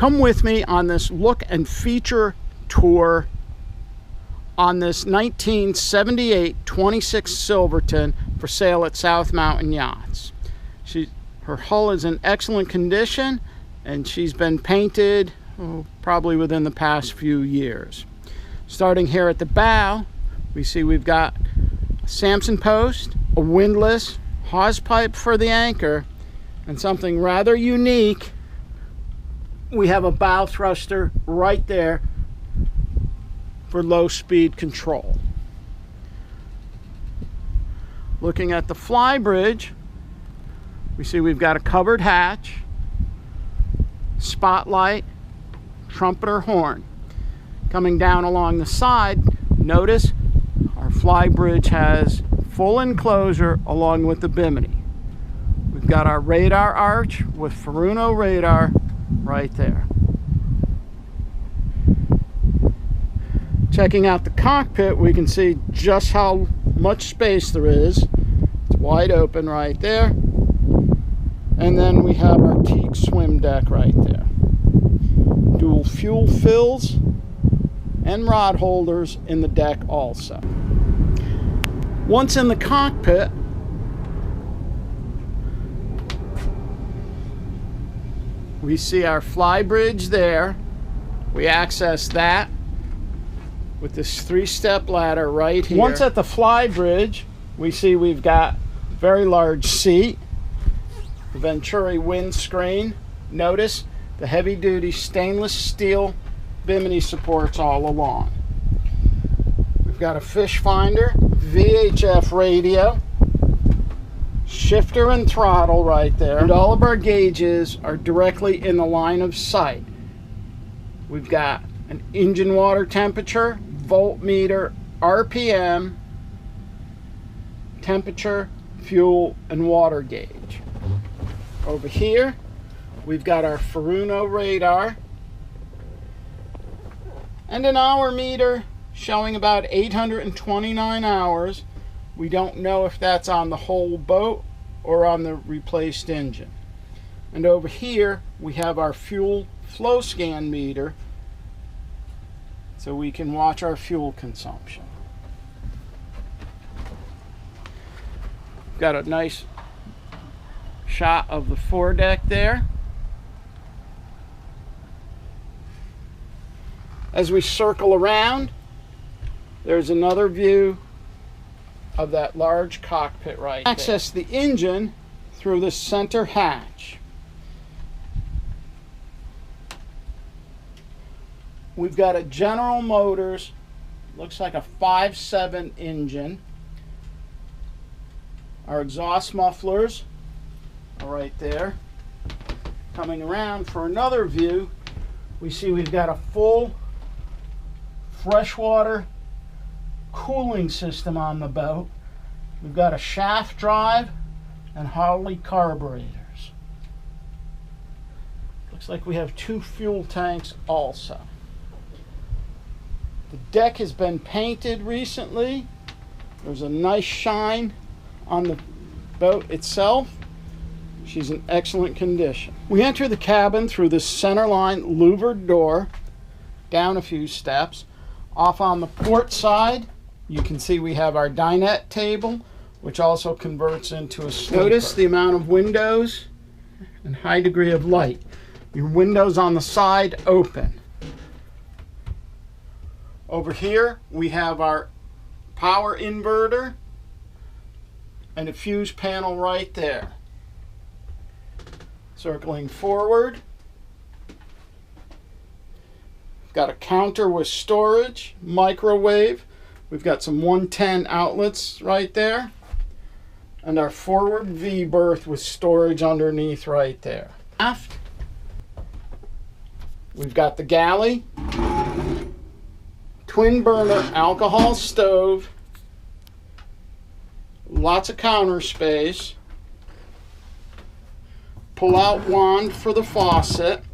Come with me on this look and feature tour on this 1978 26 Silverton for sale at South Mountain Yachts. Her hull is in excellent condition, and she's been painted probably within the past few years. Starting here at the bow, we see we've got a Samson post, a windlass, hawse pipe for the anchor, and something rather unique, we have a bow thruster right there for low speed control. Looking at the Flybridge, we see we've got a covered hatch, spotlight, trumpeter horn. Coming down along the side, notice our Flybridge has full enclosure along with the bimini. We've got our radar arch with Furuno radar right there. Checking out the cockpit, we can see just how much space there is. It's wide open right there. And then we have our teak swim deck right there. Dual fuel fills and rod holders in the deck also. Once in the cockpit, we see our Flybridge there. We access that with this 3-step ladder right here. Once at the Flybridge, we see we've got a very large seat, the Venturi windscreen. Notice the heavy-duty stainless steel bimini supports all along. We've got a fish finder, VHF radio, shifter and throttle right there, and all of our gauges are directly in the line of sight. We've got an engine water temperature, voltmeter, RPM, temperature, fuel, and water gauge. Over here, we've got our Furuno radar and an hour meter showing about 829 hours. We don't know if that's on the whole boat or on the replaced engine. And over here, we have our fuel flow scan meter, so we can watch our fuel consumption. Got a nice shot of the foredeck there. As we circle around, there's another view of that large cockpit right there. Access the engine through the center hatch. We've got a General Motors, looks like a 5.7 engine. Our exhaust mufflers are right there. Coming around for another view, we see we've got a full freshwater cooling system on the boat. We've got a shaft drive and Harley carburetors. Looks like we have 2 fuel tanks also. The deck has been painted recently. There's a nice shine on the boat itself. She's in excellent condition. We enter the cabin through this centerline louvered door, down a few steps. Off on the port side, you can see we have our dinette table, which also converts into a sleeper. Notice the amount of windows and high degree of light. Your windows on the side open. Over here, we have our power inverter and a fuse panel right there. Circling forward, we've got a counter with storage, microwave. We've got some 110 outlets right there, and our forward V berth with storage underneath right there. Aft, we've got the galley, twin burner alcohol stove, lots of counter space, pull-out wand for the faucet,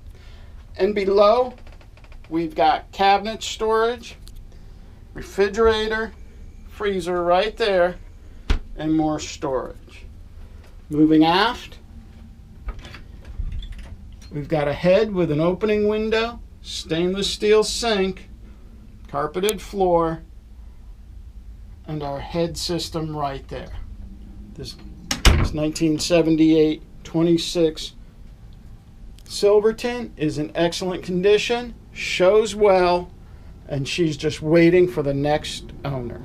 and below we've got cabinet storage, refrigerator, freezer right there, and more storage. Moving aft, We've got a head with an opening window, stainless steel sink, carpeted floor, and our head system right there. This 1978 26 Silverton is in excellent condition, shows well, and she's just waiting for the next owner.